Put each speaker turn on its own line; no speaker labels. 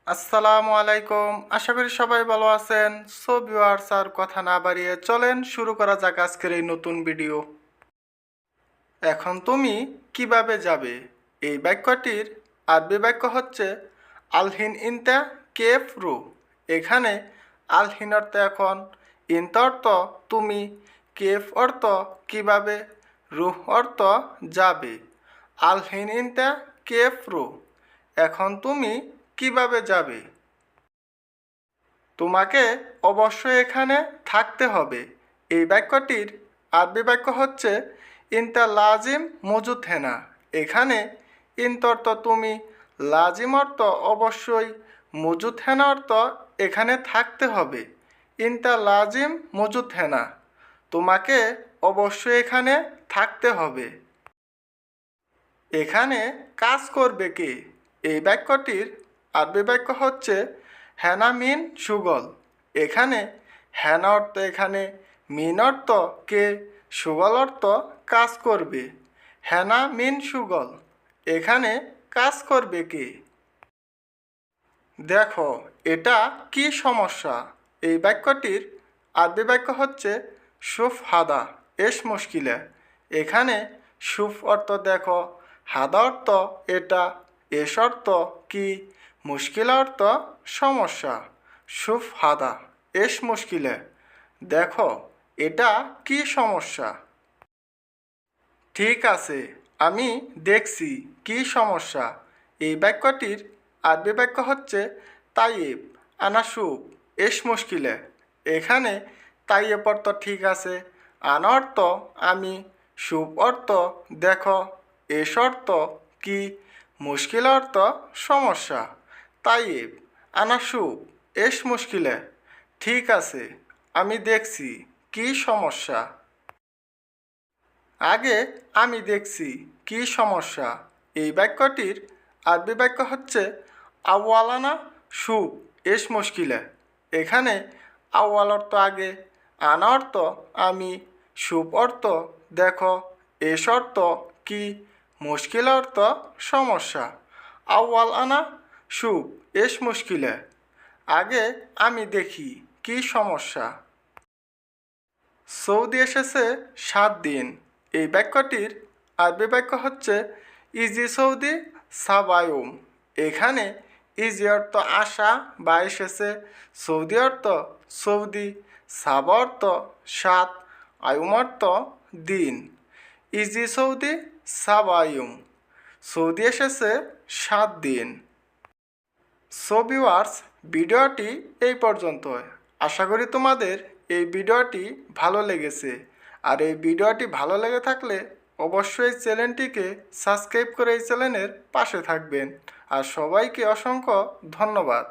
আসসালামু আলাইকুম। আশা করি সবাই ভালো আছেন। সো ভিউয়ার্স, আর কথা না বাড়িয়ে চলেন শুরু করা যাক আজকের এই নতুন ভিডিও। এখন তুমি কিভাবে যাবে? এই বাক্যটির আরবি বাক্য হচ্ছে আলহিন ইনতা কেফ রু। এখানে আলহিন অর্থ এখন, ইনতা অর্থ তুমি, কেফ অর্থ কিভাবে, রুহ অর্থ যাবে। আলহিন ইনতা কেফ রু, এখন তুমি কিভাবে যাবে? তোমাকে অবশ্যই এখানে থাকতে হবে। এই বাক্যটির আরবি বাক্য হচ্ছে ইনতা লাজিম মজুদ হেনা। এখানে ইন্ত অর্থ তুমি, লাজিম অর্থ অবশ্যই, মজুদ হেনা অর্থ এখানে থাকতে হবে। ইনতা লাজিম মজুদ হেনা, তোমাকে অবশ্যই এখানে থাকতে হবে। এখানে কাজ করবে কে? এই বাক্যটির আরবি বাক্য হচ্ছে হেনা মিন সুগল। এখানে হেনা অর্থ এখানে, মিন অর্থ কে, সুগল অর্থ কাজ করবে। হেনা মিন সুগল, এখানে কাজ করবে কে? দেখো, এটা কি সমস্যা? এই বাক্যটির আরবি বাক্য হচ্ছে সুফ হাদা এস মুশকিলে। এখানে সুফ অর্থ দেখো, হাদা অর্থ এটা, এস অর্থ কি, মুশকিল অর্থ সমস্যা। সুফ হাদা এস মুশকিলে, দেখো এটা কি সমস্যা। ঠিক আছে, আমি দেখছি কি সমস্যা। এই বাক্যটির আরবি বাক্য হচ্ছে তাইব আনাসুব এস মুশকিলে। এখানে তাইব অর্থ ঠিক আছে, আনা অর্থ আমি, সুব অর্থ দেখো, এস অর্থ কি, মুশকিল অর্থ সমস্যা। তাইব আনাসুব এস মুশকিলে, ঠিক আছে আমি দেখছি কি সমস্যা। আগে আমি দেখছি কি সমস্যা। এই বাক্যটির আরবি বাক্য হচ্ছে আওয়ালানা সুব এস মুশকিলে। এখানে আওয়াল অর্থ আগে, আনা অর্থ আমি, সুব অর্থ দেখো, এস অর্থ কি, মুশকিল অর্থ সমস্যা। আওয়াল আনা সুব এস মুশকিলে, আগে আমি দেখি কি সমস্যা। সৌদি এসেছে 7 দিন। এই বাক্যটির আরবি বাক্য হচ্ছে ইজি সৌদি সাবায়ুম। এখানে ইজি অর্থ আসা বা এসেছে, সৌদি অর্থ সৌদি, সাবা অর্থ 7, আয়ুম অর্থ দিন। ইজি সৌদি সাবায়ুম, সৌদি এসেছে 7 দিন। সো ভিউয়ার্স, ভিডিওটি এই পর্যন্তই। আশা করি তোমাদের এই ভিডিওটি ভালো লেগেছে। আর এই ভিডিওটি ভালো লেগে থাকলে অবশ্যই চ্যানেলটিকে সাবস্ক্রাইব করে এই চ্যানেলের পাশে থাকবেন। আর সবাইকে অসংখ্য ধন্যবাদ।